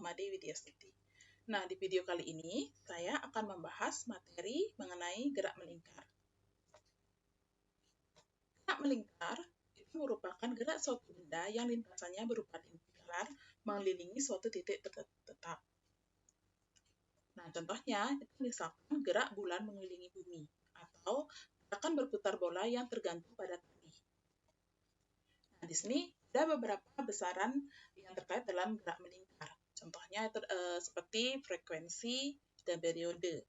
Muhammadi Widyastuti. Nah, di video kali ini saya akan membahas materi mengenai gerak melingkar. Gerak melingkar itu merupakan gerak suatu benda yang lintasannya berupa lingkar mengelilingi suatu titik tetap. Nah, contohnya itu misalkan gerak bulan mengelilingi bumi atau gerakan berputar bola yang tergantung pada tali. Nah, di sini ada beberapa besaran yang terkait dalam gerak melingkar. Contohnya itu seperti frekuensi dan periode.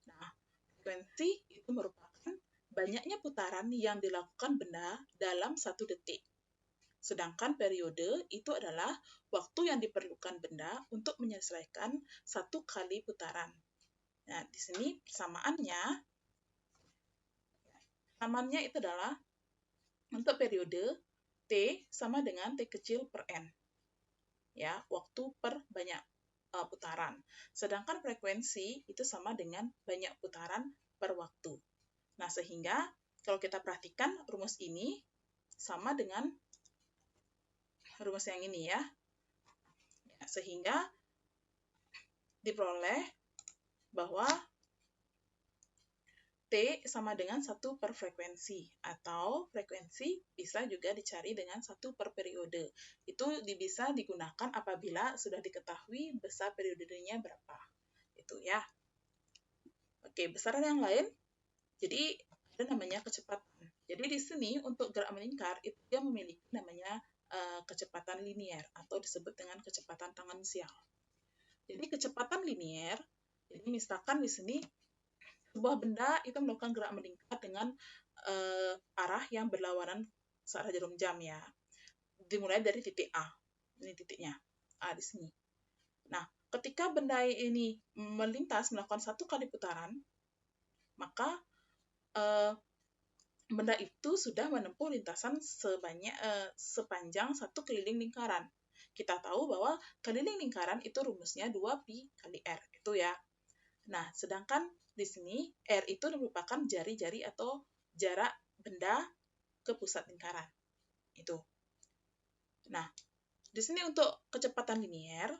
Nah, frekuensi itu merupakan banyaknya putaran yang dilakukan benda dalam satu detik. Sedangkan periode itu adalah waktu yang diperlukan benda untuk menyelesaikan satu kali putaran. Nah, di sini persamaannya itu adalah untuk periode T sama dengan T kecil per N. Ya, waktu per banyak putaran. Sedangkan frekuensi itu sama dengan banyak putaran per waktu. Nah, sehingga kalau kita perhatikan rumus ini sama dengan rumus yang ini ya. Sehingga diperoleh bahwa T sama dengan 1 per frekuensi, atau frekuensi bisa juga dicari dengan 1 per periode. Itu bisa digunakan apabila sudah diketahui besar periodenya berapa. Itu ya. Oke, besaran yang lain, jadi ada namanya kecepatan. Jadi di sini untuk gerak melingkar, itu dia memiliki namanya kecepatan linier, atau disebut dengan kecepatan tangensial. Jadi kecepatan linier, jadi misalkan di sini sebuah benda itu melakukan gerak melingkar dengan arah yang berlawanan searah jarum jam ya. Dimulai dari titik A. Ini titiknya. A di sini. Nah, ketika benda ini melintas melakukan 1 kali putaran, maka benda itu sudah menempuh lintasan sepanjang 1 keliling lingkaran. Kita tahu bahwa keliling lingkaran itu rumusnya 2pi kali R. Itu ya. Nah, sedangkan di sini R itu merupakan jari-jari atau jarak benda ke pusat lingkaran. Itu. Nah, di sini untuk kecepatan linier,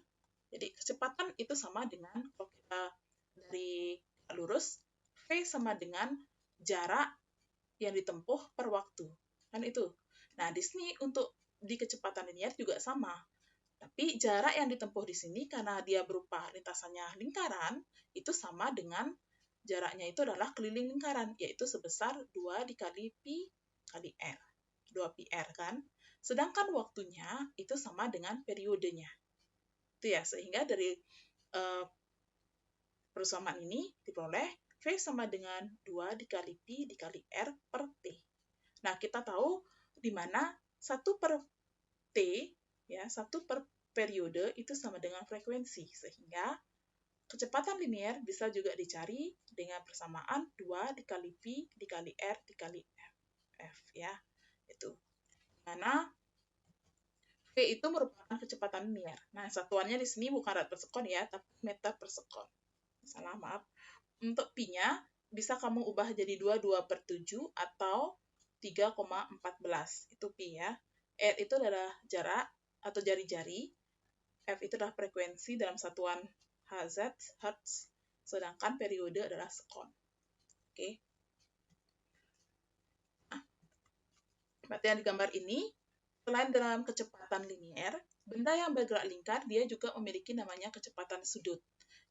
jadi kecepatan itu sama dengan kalau kita dari lurus, V sama dengan jarak yang ditempuh per waktu. Kan itu. Nah, di sini untuk di kecepatan linier juga sama. Tapi jarak yang ditempuh di sini karena dia berupa lintasannya lingkaran, itu sama dengan jaraknya itu adalah keliling lingkaran, yaitu sebesar 2 dikali pi kali R. 2pi R kan? Sedangkan waktunya itu sama dengan periodenya. Itu ya, sehingga dari persamaan ini diperoleh V sama dengan 2 dikali pi dikali R per T. Nah, kita tahu di mana 1 per T, ya, 1 per periode itu sama dengan frekuensi, sehingga kecepatan linier bisa juga dicari dengan persamaan 2 dikali pi dikali R dikali F ya. Itu. Mana V itu merupakan kecepatan linier. Nah, satuannya di sini bukan rad per sekon ya, tapi meter per sekon. Salah, maaf. Untuk pi-nya bisa kamu ubah jadi 22 per 7 atau 3,14. Itu pi ya. R itu adalah jarak atau jari-jari. F itu adalah frekuensi dalam satuan Hz, Hertz, sedangkan periode adalah sekon. Oke. Nah, berarti yang digambar ini, selain dalam kecepatan linier, benda yang bergerak lingkar, dia juga memiliki namanya kecepatan sudut.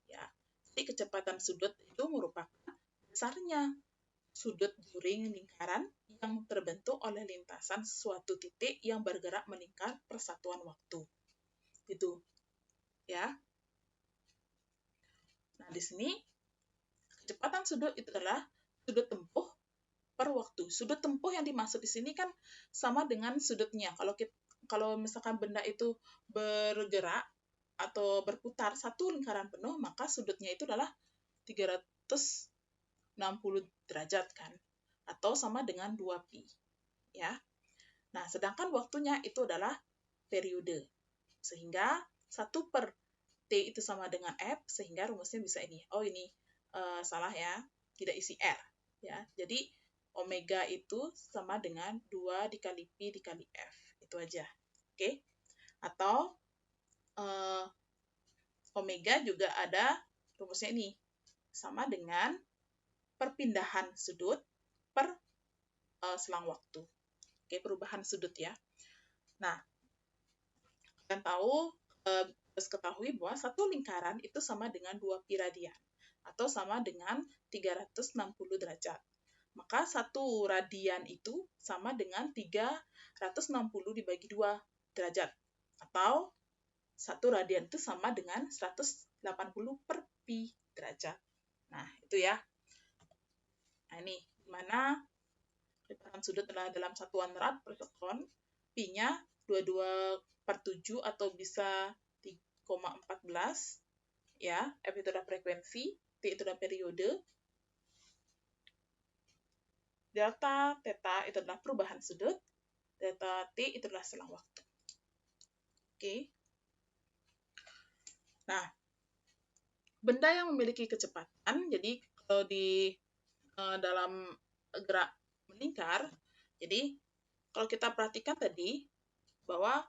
Ya. Jadi kecepatan sudut itu merupakan besarnya sudut juring lingkaran yang terbentuk oleh lintasan suatu titik yang bergerak melingkar persatuan waktu. Gitu. Ya. Nah, di sini kecepatan sudut itu adalah sudut tempuh per waktu. Sudut tempuh yang dimaksud di sini kan sama dengan sudutnya. Kalau misalkan benda itu bergerak atau berputar satu lingkaran penuh, maka sudutnya itu adalah 360 derajat kan, atau sama dengan 2pi. Ya. Nah, sedangkan waktunya itu adalah periode. Sehingga 1 per T itu sama dengan F, sehingga rumusnya bisa ini. Oh, ini salah ya, tidak isi R. Ya. Jadi, omega itu sama dengan 2 dikali pi dikali F. Itu aja. Oke? Atau omega juga ada rumusnya ini. Sama dengan perpindahan sudut per selang waktu. Oke, perubahan sudut ya. Nah, kalian tahu, harus ketahui bahwa satu lingkaran itu sama dengan 2pi radian, atau sama dengan 360 derajat. Maka satu radian itu sama dengan 360 dibagi 2 derajat. Atau satu radian itu sama dengan 180 per pi derajat. Nah, itu ya. Nah, ini dimana lipatan sudut adalah dalam satuan rad per sekon, pi-nya 22/7 atau bisa 3,14 ya. F itu adalah frekuensi, T itu adalah periode, delta theta itu adalah perubahan sudut, delta T itu adalah selang waktu. Oke. Nah, benda yang memiliki kecepatan, jadi kalau di dalam gerak melingkar, jadi kalau kita perhatikan tadi, bahwa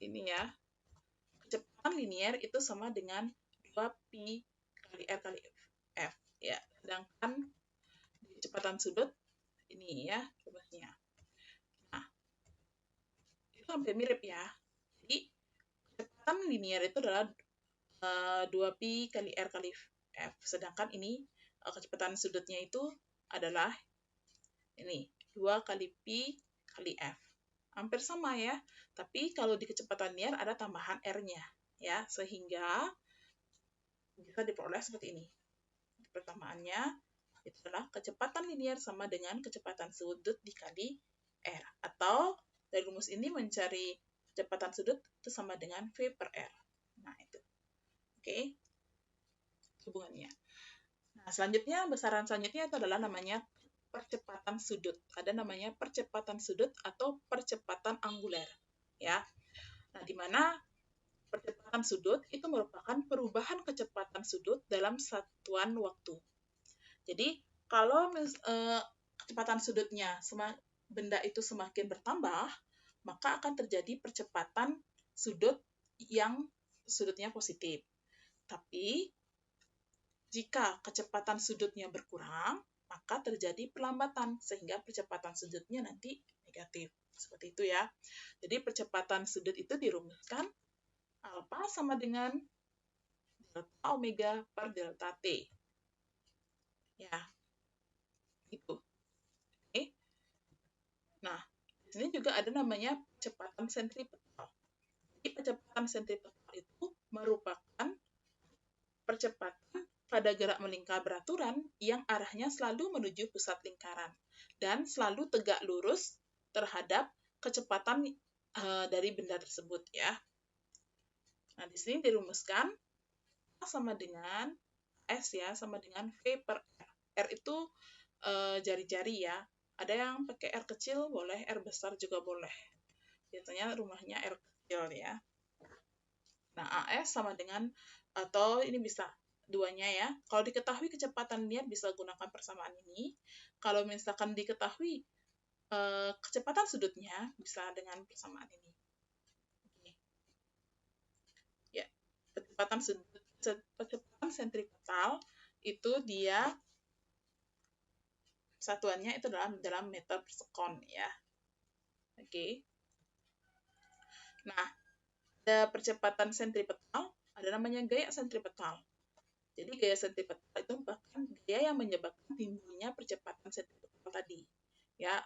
ini ya, kecepatan linier itu sama dengan 2pi kali R kali F. Ya, sedangkan kecepatan sudut, ini ya, rumusnya. Nah, itu hampir mirip ya. Jadi, kecepatan linier itu adalah 2pi kali R kali F. Sedangkan ini, kecepatan sudutnya itu adalah ini, 2 kali pi kali F. Hampir sama ya, tapi kalau di kecepatan linear ada tambahan R-nya, ya, sehingga bisa diperoleh seperti ini. Persamaannya itu adalah kecepatan linier sama dengan kecepatan sudut dikali R. Atau dari rumus ini mencari kecepatan sudut itu sama dengan V per R. Nah, itu. Oke. Hubungannya. Nah, selanjutnya, besaran selanjutnya itu adalah namanya percepatan sudut. Ada namanya percepatan sudut atau percepatan anguler. Ya. Nah, di mana percepatan sudut itu merupakan perubahan kecepatan sudut dalam satuan waktu. Jadi, kalau kecepatan sudutnya benda itu semakin bertambah, maka akan terjadi percepatan sudut yang sudutnya positif. Tapi, jika kecepatan sudutnya berkurang, maka terjadi perlambatan, sehingga percepatan sudutnya nanti negatif. Seperti itu ya. Jadi percepatan sudut itu dirumuskan alfa sama dengan delta omega per delta T. Ya, itu. Oke. Nah, di sini juga ada namanya percepatan sentripetal. Jadi percepatan sentripetal itu merupakan percepatan pada gerak melingkar beraturan yang arahnya selalu menuju pusat lingkaran dan selalu tegak lurus terhadap kecepatan dari benda tersebut ya. Nah, di sini dirumuskan sama dengan S ya, sama dengan V per R. R itu jari-jari ya. Ada yang pakai R kecil boleh, R besar juga boleh. Biasanya rumahnya R kecil ya. Nah, AS sama dengan, atau ini bisa duanya ya. Kalau diketahui kecepatan linear bisa gunakan persamaan ini. Kalau misalkan diketahui kecepatan sudutnya bisa dengan persamaan ini. Oke. Ya, kecepatan sentripetal itu dia satuannya itu dalam meter per sekon ya. Oke. Nah, ada percepatan sentripetal, ada namanya gaya sentripetal. Jadi gaya sentripetal itu merupakan gaya yang menyebabkan timbulnya percepatan sentripetal tadi. Ya,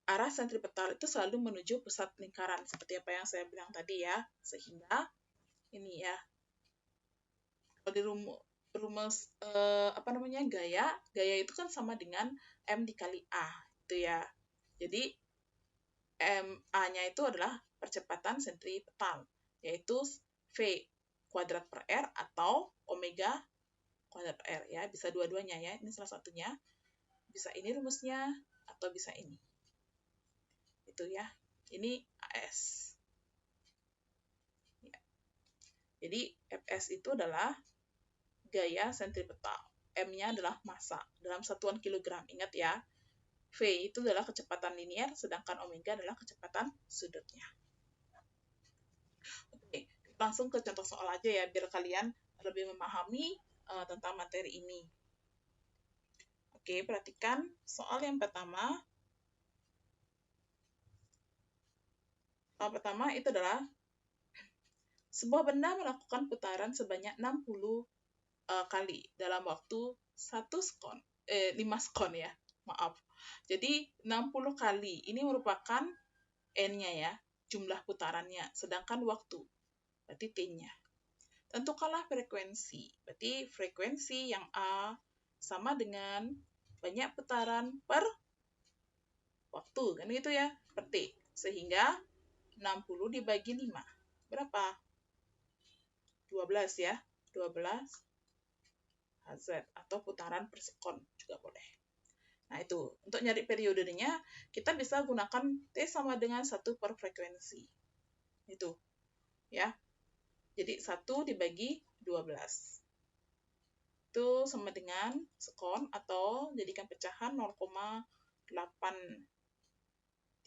arah sentripetal itu selalu menuju pusat lingkaran seperti apa yang saya bilang tadi ya. Sehingga ini ya. Kalau di rumus gaya itu kan sama dengan M dikali A itu ya. Jadi A-nya itu adalah percepatan sentripetal, yaitu V kuadrat per R atau omega kuadrat per R ya, bisa dua-duanya ya, ini salah satunya. Bisa ini rumusnya atau bisa ini. Itu ya. Ini AS. Ya. Jadi Fs itu adalah gaya sentripetal. M-nya adalah massa dalam satuan kilogram. Ingat ya. V itu adalah kecepatan linier, sedangkan omega adalah kecepatan sudutnya. Oke, langsung ke contoh soal aja ya, biar kalian lebih memahami tentang materi ini. Oke, perhatikan soal yang pertama. Soal pertama itu adalah sebuah benda melakukan putaran sebanyak 60 kali dalam waktu 5 sekon ya. Maaf. Jadi 60 kali ini merupakan N-nya ya, jumlah putarannya, sedangkan waktu berarti T-nya. Tentukanlah frekuensi. Berarti frekuensi yang A sama dengan banyak putaran per waktu, kan gitu ya, per T. Sehingga 60 dibagi 5. Berapa? 12 ya. 12 Hz atau putaran per sekon juga boleh. Nah, itu. Untuk nyari periodenya, kita bisa gunakan T sama dengan 1 per frekuensi. Itu. Ya. Jadi, 1 dibagi 12. Itu sama dengan sekon atau jadikan pecahan 0,83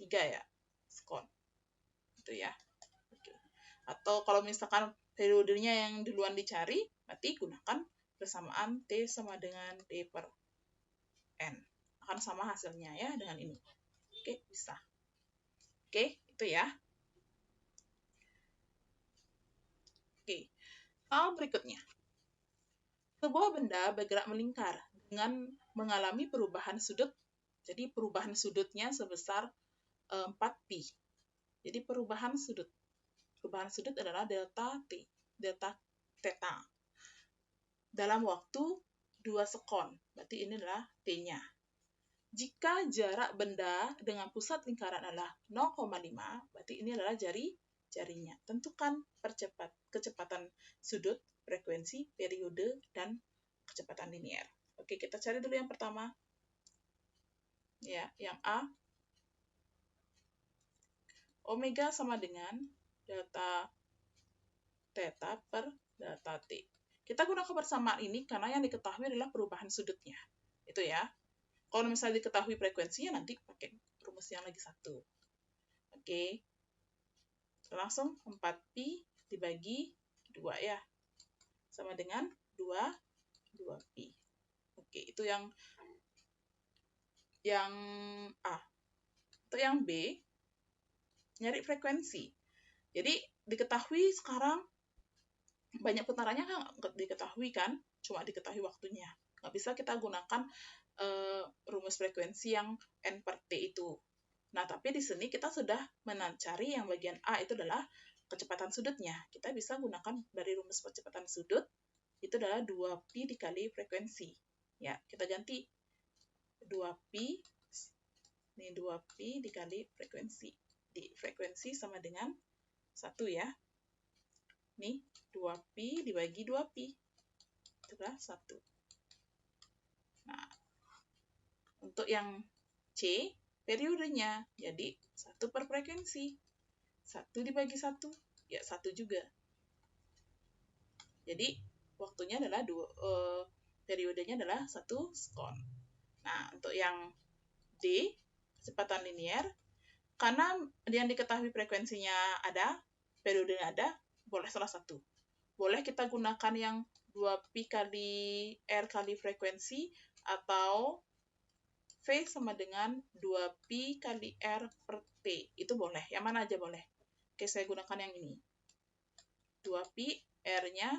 ya. Sekon. Itu ya. Oke. Atau kalau misalkan periodenya yang duluan dicari, berarti gunakan persamaan T sama dengan D per N. Akan sama hasilnya ya dengan ini. Oke, bisa. Oke, itu ya. Oke, soal berikutnya. Sebuah benda bergerak melingkar dengan mengalami perubahan sudut. Jadi perubahan sudutnya sebesar 4pi. Jadi perubahan sudut. Perubahan sudut adalah delta T, delta theta. Dalam waktu 2 sekon. Berarti ini adalah T-nya. Jika jarak benda dengan pusat lingkaran adalah 0,5, berarti ini adalah jarinya. Tentukan kecepatan sudut, frekuensi, periode, dan kecepatan linier. Oke, kita cari dulu yang pertama. Ya, yang A. Omega sama dengan delta theta per delta T. Kita gunakan persamaan ini karena yang diketahui adalah perubahan sudutnya. Itu ya. Kalau misalnya diketahui frekuensinya, nanti pakai rumus yang lagi satu. Oke. Langsung 4pi dibagi 2 ya. Sama dengan 2pi. Oke, itu yang A. Untuk yang B, nyari frekuensi. Jadi, diketahui sekarang banyak putarannya kan diketahui kan, cuma diketahui waktunya. Nggak bisa kita gunakan rumus frekuensi yang N per T itu. Nah, tapi di sini kita sudah mencari yang bagian A itu adalah kecepatan sudutnya. Kita bisa gunakan dari rumus kecepatan sudut, itu adalah 2pi dikali frekuensi. Ya, kita ganti 2pi, ini 2pi dikali frekuensi. Di frekuensi sama dengan 1 ya. Ini 2pi dibagi 2pi. Itu adalah 1. Nah, untuk yang C, periodenya. Jadi, 1 per frekuensi. 1 dibagi 1, ya 1 juga. Jadi, waktunya adalah periodenya adalah 1 sekon. Nah, untuk yang D, kecepatan linier, karena yang diketahui frekuensinya ada, periodenya ada, boleh salah satu. Boleh kita gunakan yang 2pi kali R kali frekuensi, atau V sama dengan 2pi kali R per T. Itu boleh. Yang mana aja boleh. Oke, saya gunakan yang ini. 2pi, R-nya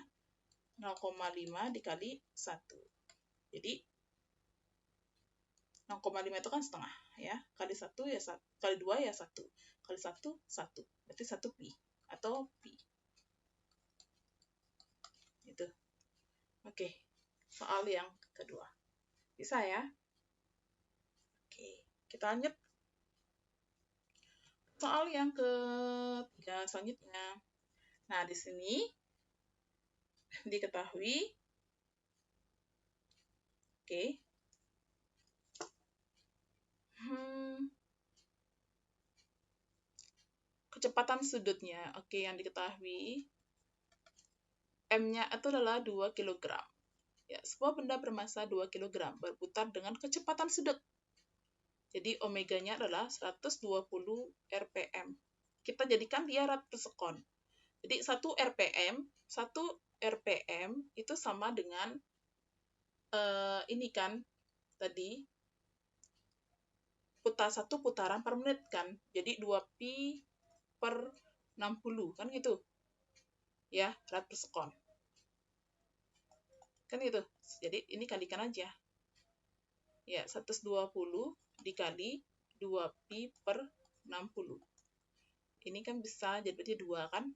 0,5 dikali 1. Jadi, 0,5 itu kan setengah. Ya. Kali 1 ya 1. Kali 2 ya 1. Kali 1, 1. Berarti 1 pi. Atau pi. Itu. Oke. Soal yang kedua. Bisa ya? Oke, kita lanjut. Soal yang ketiga selanjutnya. Nah, di sini diketahui, oke, kecepatan sudutnya, oke, yang diketahui, M-nya itu adalah 2 kg. Ya, sebuah benda bermasa 2 kg berputar dengan kecepatan sudut. Jadi, omeganya adalah 120 rpm. Kita jadikan dia rad per sekon. Jadi 1 RPM itu sama dengan ini kan tadi satu putaran per menit kan. Jadi 2pi per 60 kan gitu. Ya, rad per sekon. Kan gitu. Jadi ini kalikan aja. Ya, 120 dikali 2pi per 60. Ini kan bisa jadi berarti 2 kan?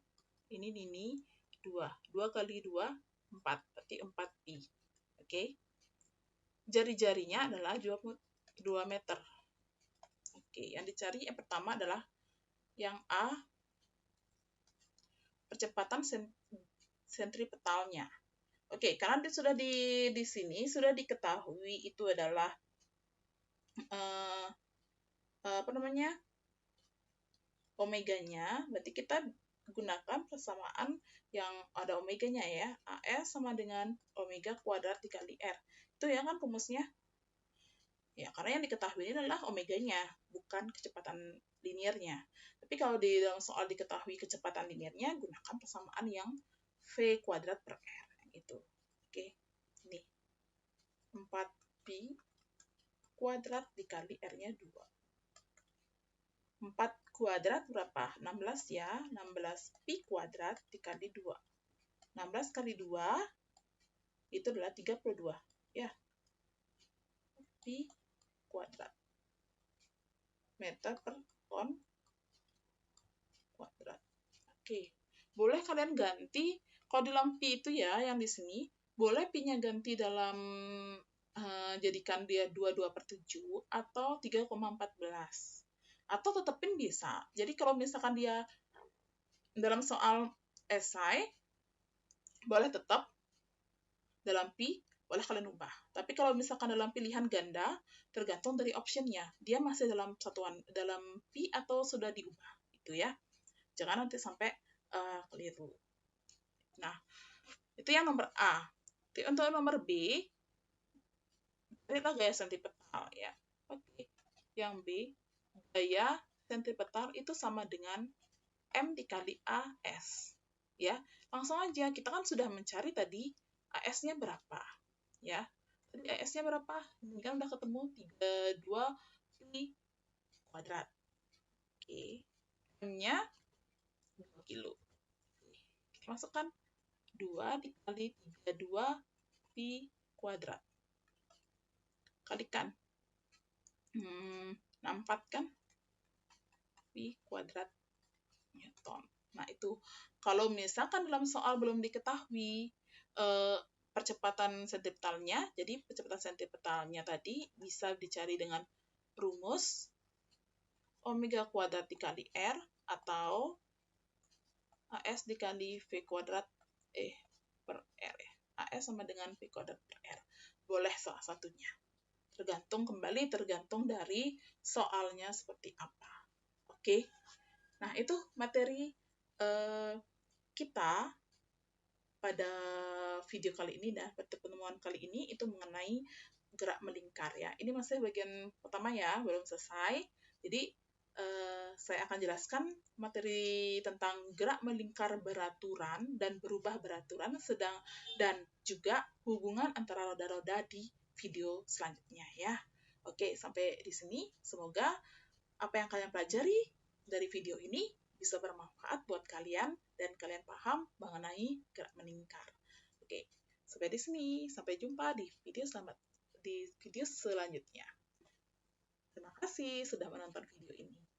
Ini 2. 2 kali 2, 4. Berarti 4pi. Oke. Jari-jarinya adalah 2 meter. Oke, yang dicari yang pertama adalah yang A, percepatan sentripetalnya. Oke, karena sudah di sini sudah diketahui itu adalah apa namanya? Omeganya, berarti kita gunakan persamaan yang ada omeganya ya. AS sama dengan omega kuadrat dikali R. Itu ya kan rumusnya? Ya, karena yang diketahui ini adalah omeganya, bukan kecepatan linearnya. Tapi kalau di dalam soal diketahui kecepatan linearnya, gunakan persamaan yang V kuadrat per R. Itu. Oke, ini. 4pi kuadrat dikali R-nya 2. 4 kuadrat berapa? 16 ya. 16pi kuadrat dikali 2. 16 kali 2 itu adalah 32. Ya. Pi kuadrat. Meter per ton kuadrat. Oke. Boleh kalian ganti, kalau dalam pi itu ya, yang di sini, boleh pi-nya ganti dalam, jadikan dia 22/7 atau 3,14. Atau tetepin bisa. Jadi kalau misalkan dia dalam soal esai, boleh tetap dalam pi, boleh kalian ubah. Tapi kalau misalkan dalam pilihan ganda, tergantung dari optionnya. Dia masih dalam satuan, dalam pi atau sudah diubah. Itu ya. Jangan nanti sampai keliru. Nah, itu yang nomor A. Untuk nomor B, kita gaya sentripetal ya. Oke. Yang B, gaya sentripetal itu sama dengan M dikali AS. Ya, langsung aja. Kita kan sudah mencari tadi AS-nya berapa. Ya, tadi AS-nya berapa? Ini kan udah ketemu 32 pi kuadrat. Oke. M-nya 2 kilo. Kita masukkan 2 dikali 32 pi kuadrat. Kalikan. 64 kan? Pi kuadrat Newton. Nah, itu. Kalau misalkan dalam soal belum diketahui percepatan sentripetalnya, jadi percepatan sentripetalnya tadi bisa dicari dengan rumus omega kuadrat dikali R atau AS dikali V kuadrat per R. AS sama dengan V kuadrat per R. Boleh salah satunya. Tergantung dari soalnya seperti apa. Oke. Nah, itu materi kita pada video kali ini dan pertemuan kali ini itu mengenai gerak melingkar ya. Ini masih bagian pertama ya, belum selesai. Jadi saya akan jelaskan materi tentang gerak melingkar beraturan dan berubah beraturan dan juga hubungan antara roda-roda di video selanjutnya ya. Oke, sampai di sini. Semoga apa yang kalian pelajari dari video ini bisa bermanfaat buat kalian dan kalian paham mengenai gerak melingkar. Oke, sampai di sini. Sampai jumpa di video selanjutnya. Terima kasih sudah menonton video ini.